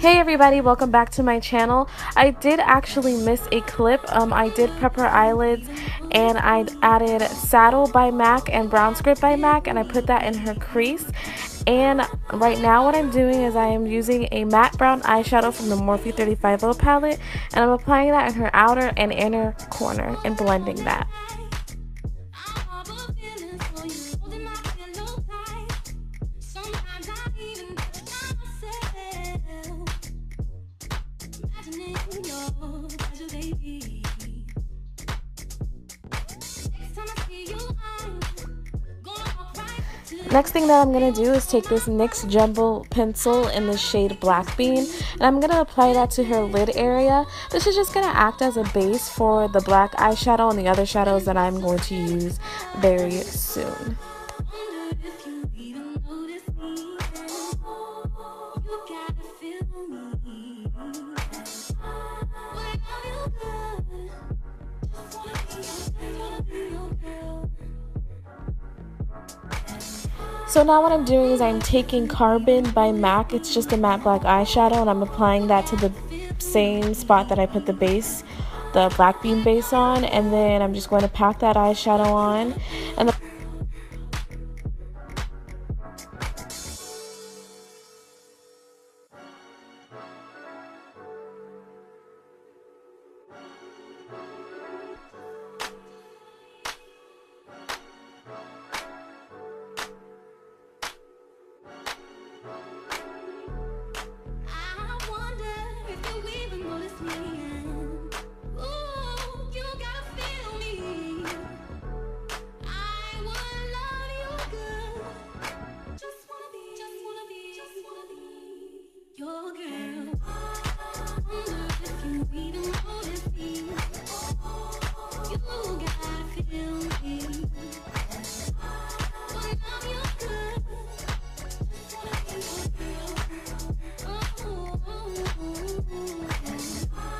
Hey everybody, welcome back to my channel. I did actually miss a clip. I did prep her eyelids and I added Saddle by MAC and Brown Script by MAC, and I put that in her crease. And right now what I'm doing is I am using a matte brown eyeshadow from the Morphe 35O palette, and I'm applying that in her outer and inner corner and blending that. Next thing that I'm going to do is take this NYX Jumbo pencil in the shade Black Bean, and I'm going to apply that to her lid area. This is just going to act as a base for the black eyeshadow and the other shadows that I'm going to use very soon. So now what I'm doing is I'm taking Carbon by MAC. It's just a matte black eyeshadow, and I'm applying that to the same spot that I put the base, the Black Bean base on, and then I'm just going to pack that eyeshadow on.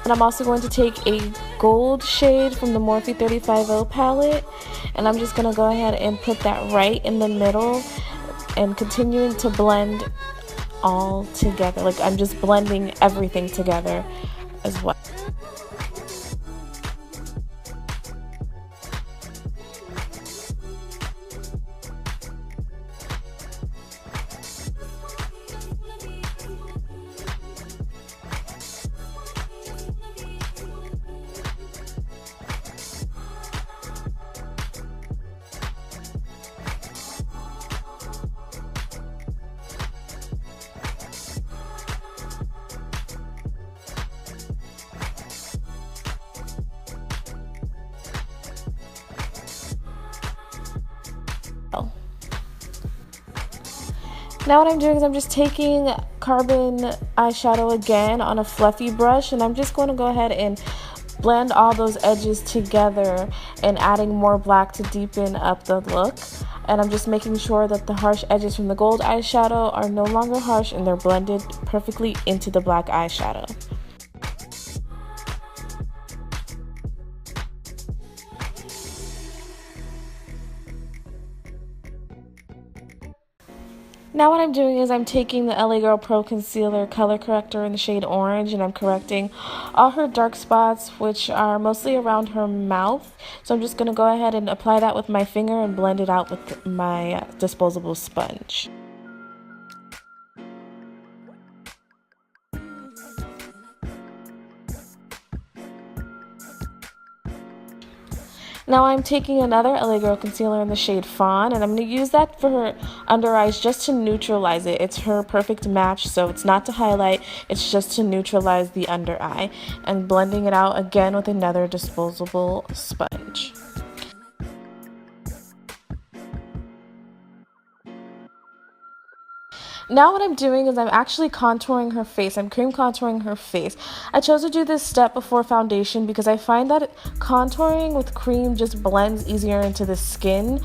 And I'm also going to take a gold shade from the Morphe 35O palette, and I'm just going to go ahead and put that right in the middle and continuing to blend all together. Like, I'm just blending everything together as well. Now what I'm doing is I'm just taking Carbon eyeshadow again on a fluffy brush, and I'm just going to go ahead and blend all those edges together and adding more black to deepen up the look. And I'm just making sure that the harsh edges from the gold eyeshadow are no longer harsh and they're blended perfectly into the black eyeshadow. Now what I'm doing is I'm taking the LA Girl Pro Concealer Color Corrector in the shade Orange, and I'm correcting all her dark spots, which are mostly around her mouth. So I'm just going to go ahead and apply that with my finger and blend it out with my disposable sponge. Now I'm taking another LA Girl concealer in the shade Fawn, and I'm going to use that for her under eyes just to neutralize it. It's her perfect match, so it's not to highlight, it's just to neutralize the under eye. And blending it out again with another disposable sponge. Now what I'm doing is I'm actually contouring her face. I'm cream contouring her face. I chose to do this step before foundation because I find that contouring with cream just blends easier into the skin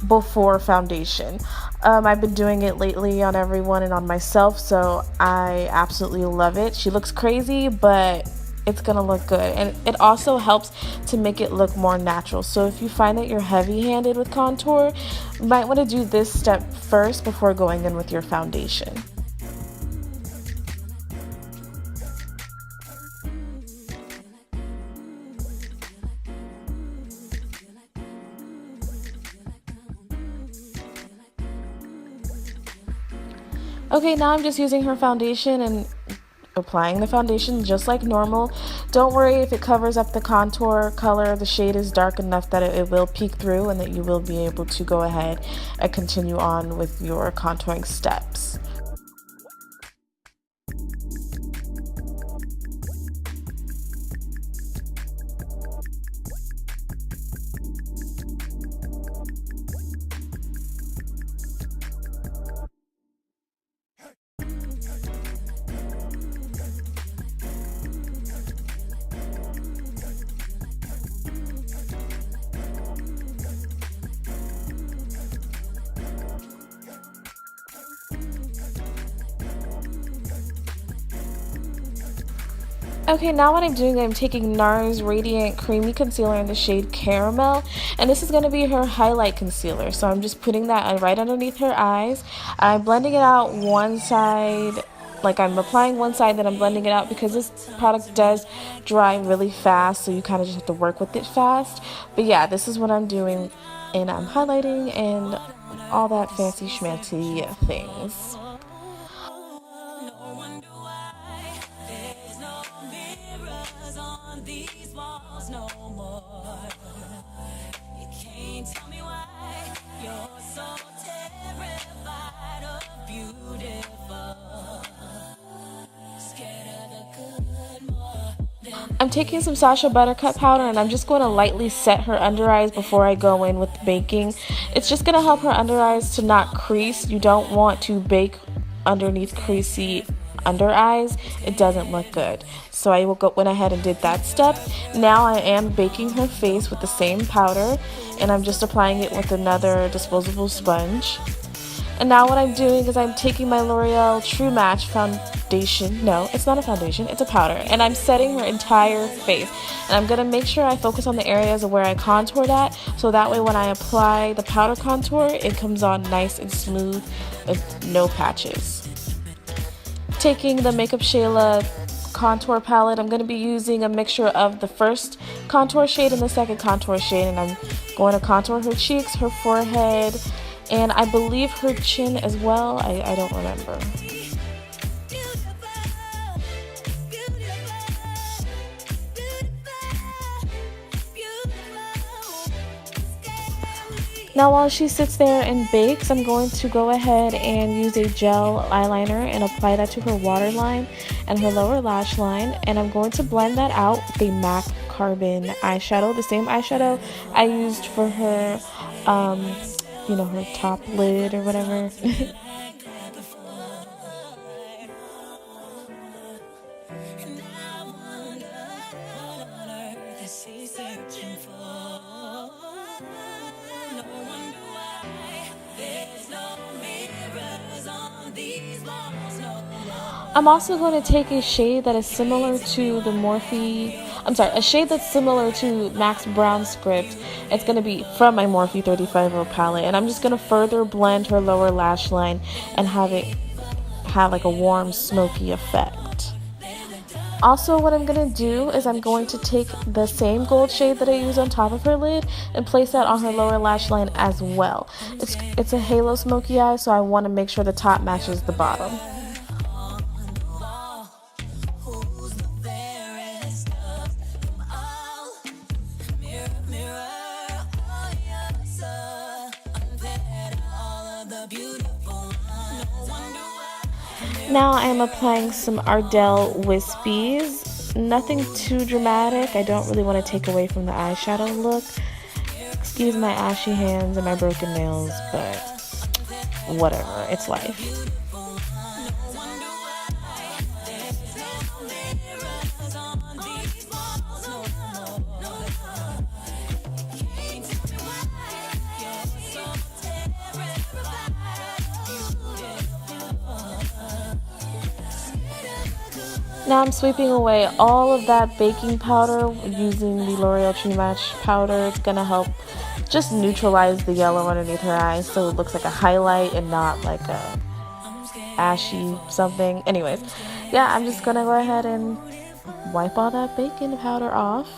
before foundation. I've been doing it lately on everyone and on myself, so I absolutely love it. She looks crazy, but it's gonna look good, and it also helps to make it look more natural. So if you find that you're heavy-handed with contour, you might want to do this step first before going in with your foundation. Okay, now I'm just using her foundation and applying the foundation just like normal. Don't worry if it covers up the contour color. The shade is dark enough that it will peek through and that you will be able to go ahead and continue on with your contouring steps. Okay, now what I'm doing, I'm taking NARS Radiant Creamy Concealer in the shade Caramel, and this is going to be her highlight concealer. So I'm just putting that right underneath her eyes. I'm blending it out one side, like I'm applying one side, then I'm blending it out because this product does dry really fast, so you kind of just have to work with it fast. But yeah, this is what I'm doing, and I'm highlighting and all that fancy schmancy things. These walls no more. You can't tell me why you're so terrified of beautiful. Scared of the good more. I'm taking some Sacha Buttercup powder and I'm just going to lightly set her under eyes before I go in with baking. It's just going to help her under eyes to not crease. You don't want to bake underneath creasy under eyes. It doesn't look good. So I went ahead and did that step. Now I am baking her face with the same powder, and I'm just applying it with another disposable sponge. And now what I'm doing is I'm taking my L'Oreal True Match foundation. No, it's not a foundation, it's a powder. And I'm setting her entire face. And I'm going to make sure I focus on the areas of where I contoured at, so that way when I apply the powder contour, it comes on nice and smooth with no patches. Taking the Makeup Shayla contour palette, I'm going to be using a mixture of the first contour shade and the second contour shade, and I'm going to contour her cheeks, her forehead, and I believe her chin as well. I don't remember. Now while she sits there and bakes, I'm going to go ahead and use a gel eyeliner and apply that to her waterline and her lower lash line. And I'm going to blend that out with a MAC Carbon eyeshadow, the same eyeshadow I used for her, her top lid or whatever. I'm also going to take a shade that is similar to the a shade that's similar to MAC's Brown Script. It's going to be from my Morphe 35 palette, and I'm just going to further blend her lower lash line and have it have like a warm, smoky effect. Also, what I'm going to do is I'm going to take the same gold shade that I use on top of her lid and place that on her lower lash line as well. It's a halo smoky eye, so I want to make sure the top matches the bottom. Now I am applying some Ardell Wispies. Nothing too dramatic. I don't really want to take away from the eyeshadow look. Excuse my ashy hands and my broken nails, but whatever, it's life. Now I'm sweeping away all of that baking powder using the L'Oreal True Match powder. It's going to help just neutralize the yellow underneath her eyes so it looks like a highlight and not like a ashy something. Anyways, yeah, I'm just going to go ahead and wipe all that baking powder off.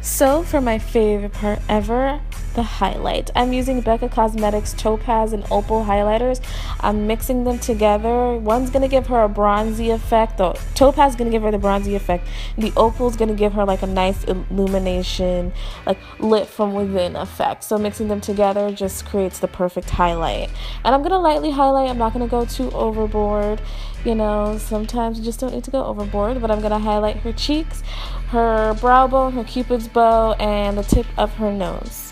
So for my favorite part ever, the highlight. I'm using Becca Cosmetics Topaz and Opal highlighters. I'm mixing them together. One's going to give her a bronzy effect. The Topaz is going to give her the bronzy effect. The Opal is going to give her like a nice illumination, like lit from within effect. So mixing them together just creates the perfect highlight. And I'm going to lightly highlight. I'm not going to go too overboard. You know, sometimes you just don't need to go overboard. But I'm going to highlight her cheeks, her brow bone, her cupid's bow, and the tip of her nose.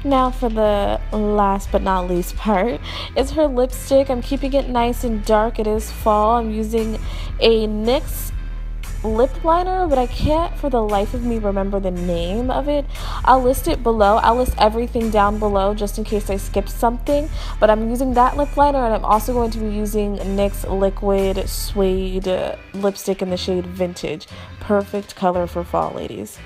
Now for the last but not least part is her lipstick. I'm keeping it nice and dark. It is fall. I'm using a NYX lip liner, but I can't for the life of me remember the name of it. I'll list it below. I'll list everything down below just in case I skipped something. But I'm using that lip liner, and I'm also going to be using NYX Liquid Suede lipstick in the shade Vintage. Perfect color for fall, ladies.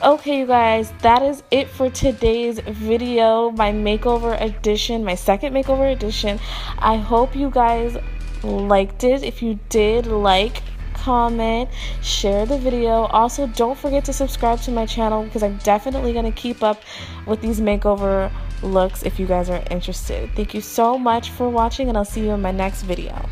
Okay, you guys, that is it for today's video, my makeover edition, my second makeover edition. I hope you guys liked it. If you did, like, comment, share the video. Also, don't forget to subscribe to my channel because I'm definitely going to keep up with these makeover looks if you guys are interested. Thank you so much for watching, and I'll see you in my next video.